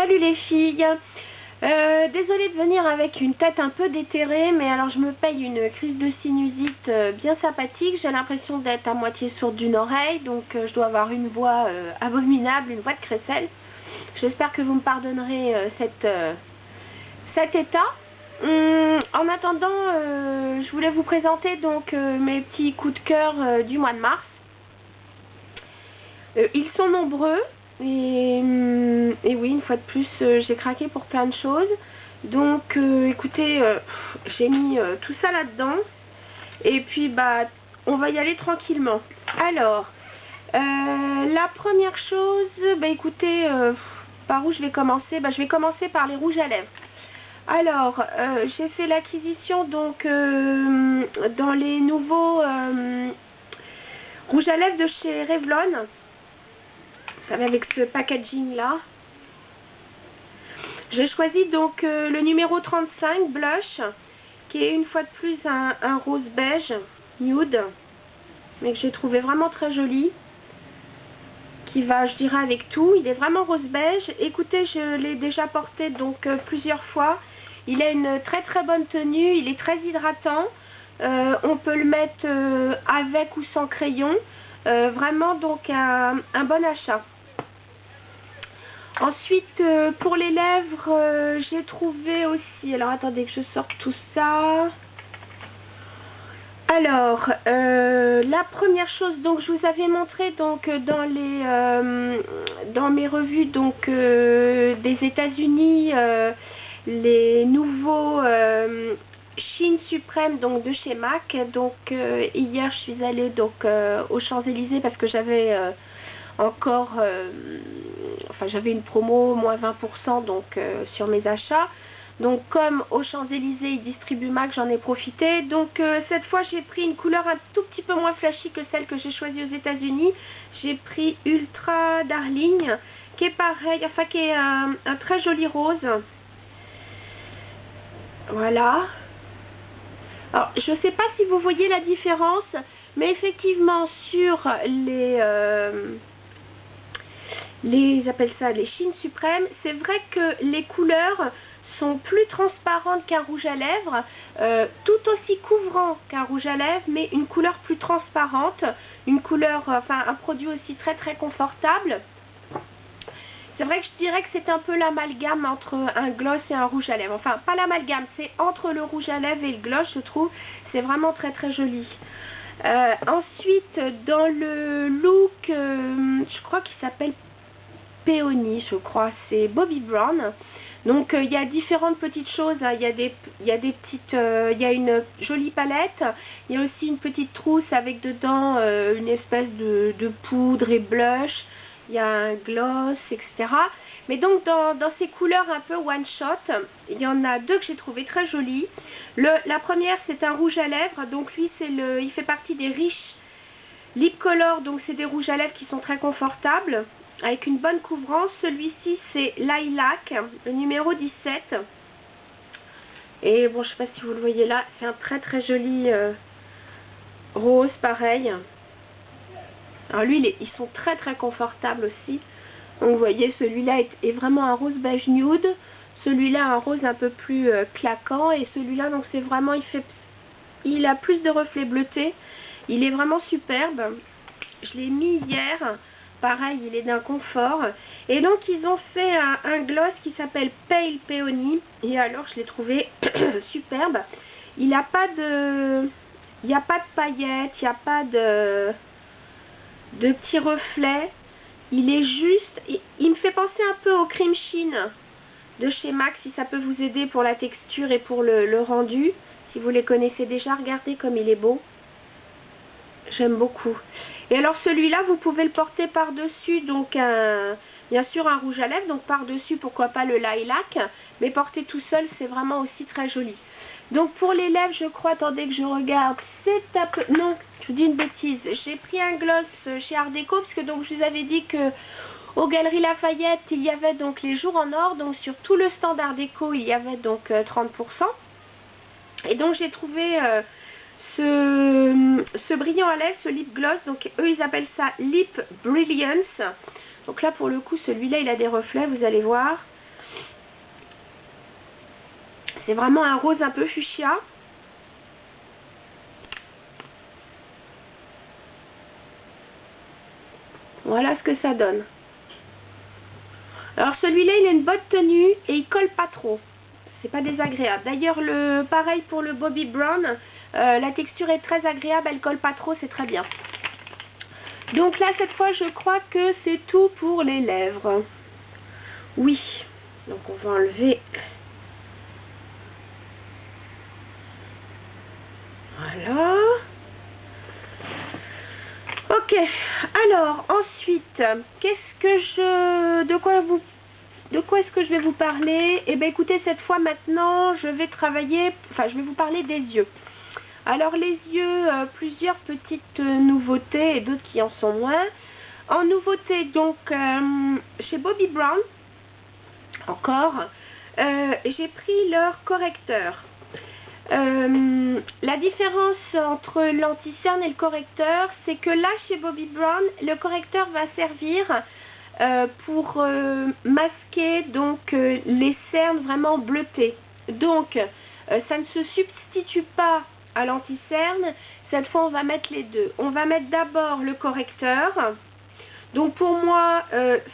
Salut les filles. Désolée de venir avec une tête un peu déterrée, mais alors je me paye une crise de sinusite bien sympathique. J'ai l'impression d'être à moitié sourde d'une oreille, donc je dois avoir une voix abominable, une voix de crécelle. J'espère que vous me pardonnerez cet état. En attendant, je voulais vous présenter donc mes petits coups de cœur du mois de mars. Ils sont nombreux. Et oui, une fois de plus, j'ai craqué pour plein de choses. Donc, écoutez, j'ai mis tout ça là-dedans. Et puis, bah, on va y aller tranquillement. Alors, la première chose, bah, écoutez, par où je vais commencer? Bah, je vais commencer par les rouges à lèvres. Alors, j'ai fait l'acquisition, donc, dans les nouveaux rouges à lèvres de chez Revlon. Avec ce packaging là, j'ai choisi donc le numéro 35 blush, qui est une fois de plus un rose beige nude, mais que j'ai trouvé vraiment très joli, qui va, je dirais, avec tout. Il est vraiment rose beige. Écoutez, je l'ai déjà porté donc plusieurs fois. Il a une très très bonne tenue, il est très hydratant. On peut le mettre avec ou sans crayon. Vraiment donc un bon achat. Ensuite, pour les lèvres, j'ai trouvé aussi... Alors, attendez que je sorte tout ça. Alors, la première chose, donc, je vous avais montré donc dans mes revues donc des États-Unis les nouveaux Shine Supreme donc de chez MAC. Donc, hier, je suis allée donc aux Champs-Élysées parce que j'avais encore, enfin j'avais une promo moins 20% donc sur mes achats. Donc comme aux Champs-Élysées ils distribuent MAC, j'en ai profité. Donc cette fois j'ai pris une couleur un tout petit peu moins flashy que celle que j'ai choisie aux États-Unis. J'ai pris Ultra Darling, qui est pareil, enfin qui est un très joli rose. Voilà. Alors je sais pas si vous voyez la différence, mais effectivement sur les appellent ça les Shine Suprême, c'est vrai que les couleurs sont plus transparentes qu'un rouge à lèvres, tout aussi couvrant qu'un rouge à lèvres, mais une couleur plus transparente, une couleur, enfin un produit aussi très très confortable. C'est vrai que je dirais que c'est un peu l'amalgame entre un gloss et un rouge à lèvres. Enfin, pas l'amalgame, c'est entre le rouge à lèvres et le gloss, je trouve. C'est vraiment très très joli. Ensuite, dans le look, je crois qu'il s'appelle Peony, je crois, c'est Bobbi Brown. Donc il y a différentes petites choses, hein. Il y a des petites, il y a une jolie palette, il y a aussi une petite trousse avec dedans une espèce de poudre et blush, il y a un gloss, etc. Mais donc dans ces couleurs un peu one shot, il y en a deux que j'ai trouvé très jolies. La première c'est un rouge à lèvres, donc lui il fait partie des riches lip color, donc c'est des rouges à lèvres qui sont très confortables, avec une bonne couvrance. Celui-ci c'est Lilac, le numéro 17. Et bon, je sais pas si vous le voyez là, c'est un très très joli rose pareil. Alors lui, ils sont très très confortables aussi. Donc vous voyez, celui-là est vraiment un rose beige nude. Celui-là un rose un peu plus claquant. Et celui-là, donc c'est vraiment, il a plus de reflets bleutés. Il est vraiment superbe. Je l'ai mis hier. Pareil, il est d'un confort. Et donc, ils ont fait un gloss qui s'appelle Pale Peony. Et alors, je l'ai trouvé superbe. Il n'a pas de... Il n'y a pas de paillettes, il n'y a pas de petits reflets. Il est juste... Il me fait penser un peu au Cream Sheen de chez MAC, si ça peut vous aider pour la texture et pour le rendu. Si vous les connaissez déjà, regardez comme il est beau. J'aime beaucoup. Et alors celui-là, vous pouvez le porter par-dessus, donc bien sûr un rouge à lèvres, donc par-dessus, pourquoi pas le lilac, mais porter tout seul, c'est vraiment aussi très joli. Donc pour les lèvres, je crois, attendez que je regarde, c'est un peu... Non, je vous dis une bêtise. J'ai pris un gloss chez Art Déco, parce que donc je vous avais dit que aux Galeries Lafayette, il y avait donc les jours en or, donc sur tout le stand Art Déco, il y avait donc 30%. Et donc j'ai trouvé... ce brillant à lèvres, ce lip gloss, donc eux ils appellent ça Lip Brilliance. Donc là pour le coup celui-là il a des reflets, vous allez voir. C'est vraiment un rose un peu fuchsia. Voilà ce que ça donne. Alors celui-là, il a une bonne tenue et il colle pas trop. C'est pas désagréable. D'ailleurs, pareil pour le Bobbi Brown. La texture est très agréable, elle colle pas trop, c'est très bien. Donc là, cette fois, je crois que c'est tout pour les lèvres. Oui. Donc on va enlever. Voilà. Ok. Alors, ensuite, de quoi est-ce que je vais vous parler? Eh bien, écoutez, cette fois, maintenant, je vais vous parler des yeux. Alors, les yeux, plusieurs petites nouveautés et d'autres qui en sont moins. En nouveauté, donc, chez Bobbi Brown, encore, j'ai pris leur correcteur. La différence entre l'anti-cerne et le correcteur, c'est que là, chez Bobbi Brown, le correcteur va servir pour masquer donc les cernes vraiment bleutées. Donc, ça ne se substitue pas à l'anti-cerne. Cette fois, on va mettre les deux. On va mettre d'abord le correcteur. Donc pour moi,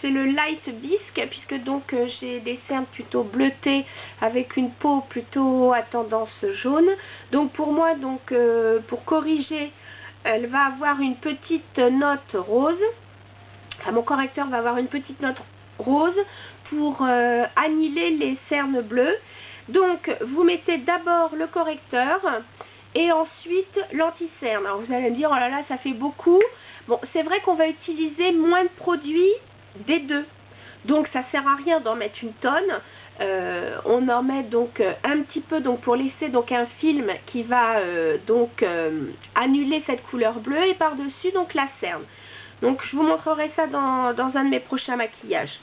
c'est le Light Bisque, puisque donc j'ai des cernes plutôt bleutées avec une peau plutôt à tendance jaune. Donc pour moi, pour corriger, elle va avoir une petite note rose. Enfin, mon correcteur va avoir une petite note rose pour annihiler les cernes bleues. Donc vous mettez d'abord le correcteur et ensuite l'anti-cerne. Alors vous allez me dire, oh là là, ça fait beaucoup. Bon, c'est vrai qu'on va utiliser moins de produits des deux. Donc ça sert à rien d'en mettre une tonne. On en met donc un petit peu donc pour laisser donc un film qui va annuler cette couleur bleue et par-dessus donc la cerne. Donc je vous montrerai ça dans un de mes prochains maquillages.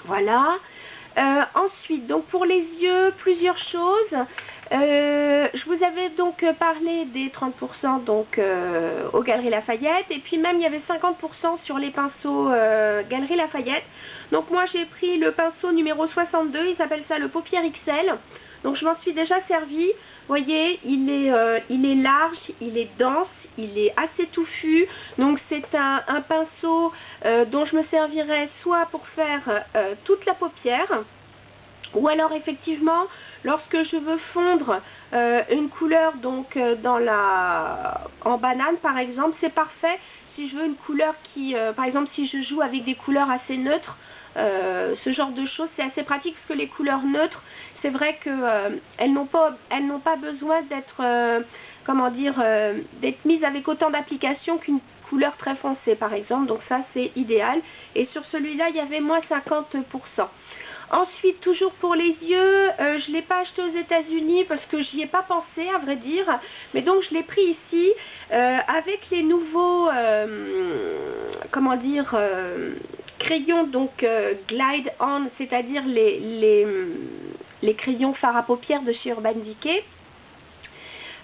Voilà. Ensuite, donc pour les yeux, plusieurs choses. Je vous avais donc parlé des 30% donc aux Galeries Lafayette, et puis même il y avait 50% sur les pinceaux Galeries Lafayette. Donc moi j'ai pris le pinceau numéro 62, il s'appelle ça le paupière XL. Donc je m'en suis déjà servi. Vous voyez, il est large, il est dense, il est assez touffu. Donc c'est un pinceau dont je me servirai soit pour faire toute la paupière, ou alors effectivement lorsque je veux fondre une couleur donc en banane par exemple, c'est parfait. Si je veux une couleur par exemple si je joue avec des couleurs assez neutres, ce genre de choses, c'est assez pratique parce que les couleurs neutres, c'est vrai que elles n'ont pas besoin d'être d'être mises avec autant d'applications qu'une couleur très foncée par exemple. Donc ça c'est idéal, et sur celui-là il y avait moins 50%. Ensuite, toujours pour les yeux, je ne l'ai pas acheté aux États-Unis parce que j'y ai pas pensé, à vrai dire. Mais donc, je l'ai pris ici avec les nouveaux, crayons donc Glide On, c'est-à-dire les crayons fard à paupières de chez Urban Decay.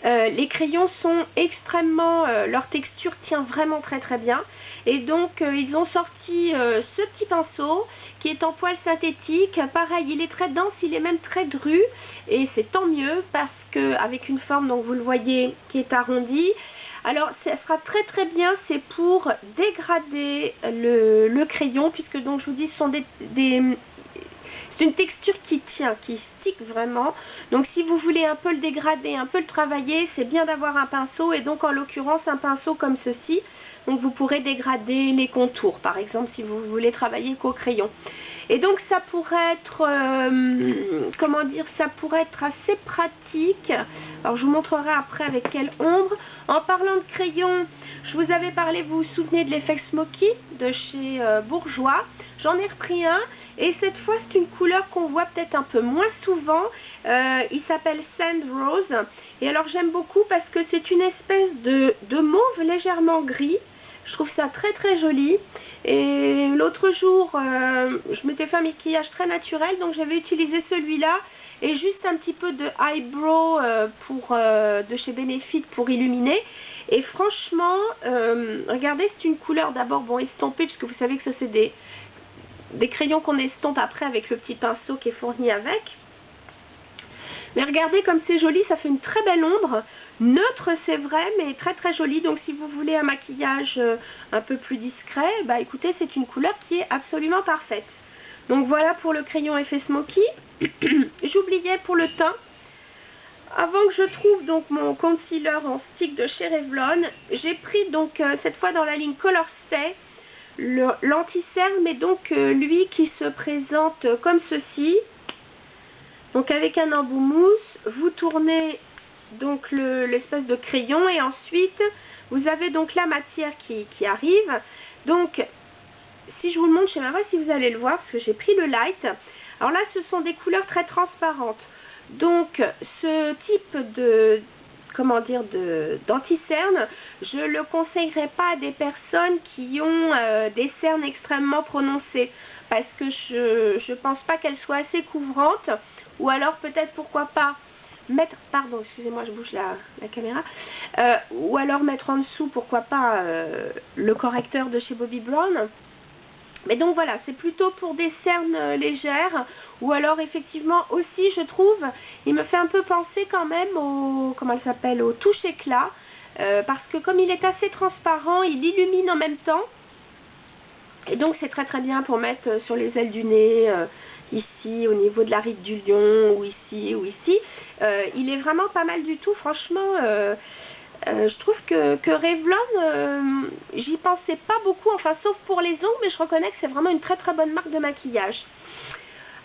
Les crayons sont extrêmement, leur texture tient vraiment très très bien, et donc ils ont sorti ce petit pinceau qui est en poil synthétique. Pareil, il est très dense, il est même très dru, et c'est tant mieux parce que avec une forme, donc vous le voyez, qui est arrondie. Alors ça sera très très bien, c'est pour dégrader le crayon, puisque donc je vous dis ce sont c'est une texture qui tient, qui stick vraiment. Donc si vous voulez un peu le dégrader, un peu le travailler, c'est bien d'avoir un pinceau, et donc en l'occurrence un pinceau comme ceci. Donc vous pourrez dégrader les contours, par exemple, si vous voulez travailler qu'au crayon. Et donc ça pourrait être, ça pourrait être assez pratique. Alors je vous montrerai après avec quelle ombre. En parlant de crayon, je vous avais parlé, vous vous souvenez de l'effet Smoky de chez Bourjois. J'en ai repris un, et cette fois c'est une couleur qu'on voit peut-être un peu moins souvent. Il s'appelle Sand Rose, et alors j'aime beaucoup parce que c'est une espèce de mauve légèrement gris. Je trouve ça très très joli. Et l'autre jour, je m'étais fait un maquillage très naturel, donc j'avais utilisé celui-là et juste un petit peu de eyebrow de chez Benefit pour illuminer. Et franchement, regardez, c'est une couleur d'abord estompée, puisque vous savez que ça c'est des crayons qu'on estompe après avec le petit pinceau qui est fourni avec. Mais regardez comme c'est joli, ça fait une très belle ombre. Neutre c'est vrai, mais très très jolie. Donc si vous voulez un maquillage un peu plus discret, bah écoutez, c'est une couleur qui est absolument parfaite. Donc voilà pour le crayon effet Smoky. J'oubliais pour le teint. Avant que je trouve donc mon concealer en stick de chez Revlon, j'ai pris donc cette fois dans la ligne Color Stay l'anti-cerne, mais donc lui qui se présente comme ceci. Donc avec un embout mousse, vous tournez donc l'espèce de crayon et ensuite vous avez donc la matière qui arrive. Donc si je vous le montre, je ne sais même pas si vous allez le voir parce que j'ai pris le light. Alors là ce sont des couleurs très transparentes. Donc ce type de d'anti-cerne, je le conseillerais pas à des personnes qui ont des cernes extrêmement prononcées parce que je pense pas qu'elles soient assez couvrantes, ou alors peut-être pourquoi pas mettre, pardon excusez-moi je bouge la caméra, ou alors mettre en dessous pourquoi pas le correcteur de chez Bobbi Brown. Mais donc voilà, c'est plutôt pour des cernes légères, ou alors effectivement aussi je trouve, il me fait un peu penser quand même au, comment elle s'appelle, au touche éclat, parce que comme il est assez transparent, il illumine en même temps, et donc c'est très très bien pour mettre sur les ailes du nez, ici au niveau de la ride du lion, ou ici, il est vraiment pas mal du tout, franchement. Je trouve que Revlon, j'y pensais pas beaucoup, enfin sauf pour les ongles, mais je reconnais que c'est vraiment une très très bonne marque de maquillage.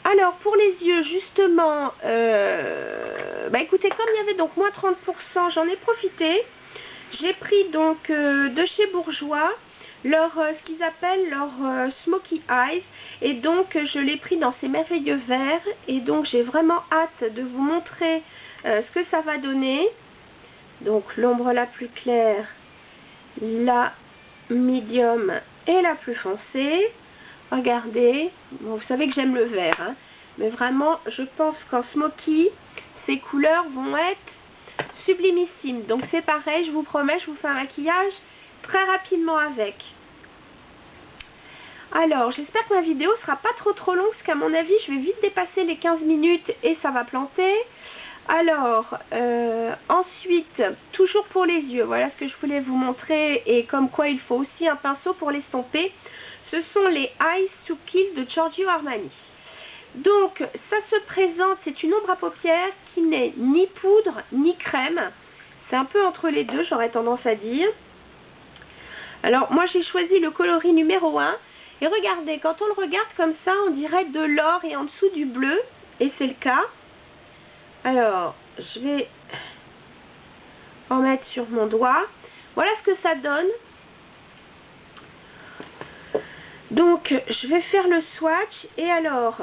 Alors pour les yeux justement, bah écoutez, comme il y avait donc moins 30%, j'en ai profité. J'ai pris donc de chez Bourjois ce qu'ils appellent leur Smoky Eyes, et donc je l'ai pris dans ces merveilleux verts, et donc j'ai vraiment hâte de vous montrer ce que ça va donner. Donc l'ombre la plus claire, la médium et la plus foncée. Regardez, bon, vous savez que j'aime le vert, hein, mais vraiment je pense qu'en Smoky, ces couleurs vont être sublimissimes. Donc c'est pareil, je vous promets, je vous fais un maquillage très rapidement avec. Alors j'espère que ma vidéo sera pas trop longue, parce qu'à mon avis je vais vite dépasser les 15 minutes et ça va planter. Alors, ensuite, toujours pour les yeux, voilà ce que je voulais vous montrer, et comme quoi il faut aussi un pinceau pour l'estomper. Ce sont les Eyes to Kill de Giorgio Armani. Donc, ça se présente, c'est une ombre à paupières qui n'est ni poudre ni crème. C'est un peu entre les deux, j'aurais tendance à dire. Alors, moi j'ai choisi le coloris numéro 1. Et regardez, quand on le regarde comme ça, on dirait de l'or et en dessous du bleu, et c'est le cas. Alors, je vais en mettre sur mon doigt. Voilà ce que ça donne. Donc, je vais faire le swatch. Et alors,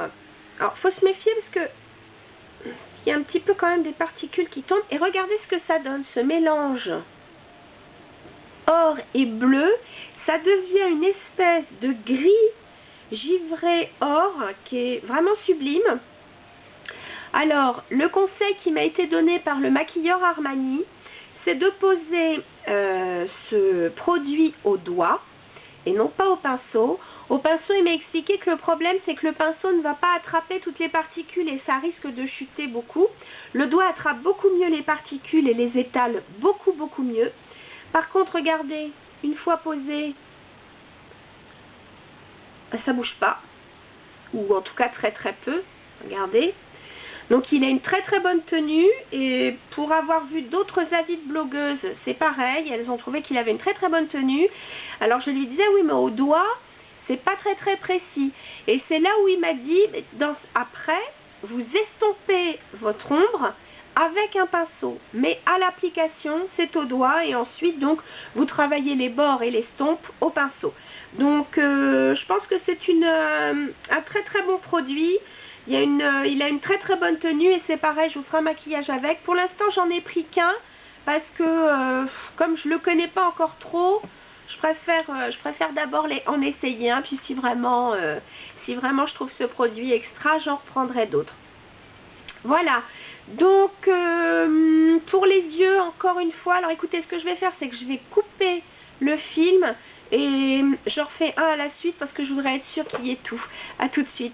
faut se méfier parce que il y a un petit peu quand même des particules qui tombent. Et regardez ce que ça donne, ce mélange or et bleu. Ça devient une espèce de gris givré or qui est vraiment sublime. Alors, le conseil qui m'a été donné par le maquilleur Armani, c'est de poser ce produit au doigt et non pas au pinceau. Au pinceau, il m'a expliqué que le problème, c'est que le pinceau ne va pas attraper toutes les particules et ça risque de chuter beaucoup. Le doigt attrape beaucoup mieux les particules et les étale beaucoup mieux. Par contre, regardez, une fois posé, ça bouge pas, ou en tout cas très peu. Regardez. Donc il a une très bonne tenue, et pour avoir vu d'autres avis de blogueuses, c'est pareil, elles ont trouvé qu'il avait une très bonne tenue. Alors je lui disais oui, mais au doigt, c'est pas très précis. Et c'est là où il m'a dit, après, vous estompez votre ombre avec un pinceau, mais à l'application, c'est au doigt, et ensuite donc vous travaillez les bords et l'estompe au pinceau. Donc je pense que c'est un très bon produit. Il a une très bonne tenue, et c'est pareil, je vous ferai un maquillage avec. Pour l'instant, j'en ai pris qu'un parce que comme je le connais pas encore trop, je préfère d'abord en essayer un, puis si vraiment je trouve ce produit extra, j'en reprendrai d'autres. Voilà, donc pour les yeux, encore une fois, alors écoutez, ce que je vais faire, c'est que je vais couper le film et je refais un à la suite parce que je voudrais être sûre qu'il y ait tout. À tout de suite.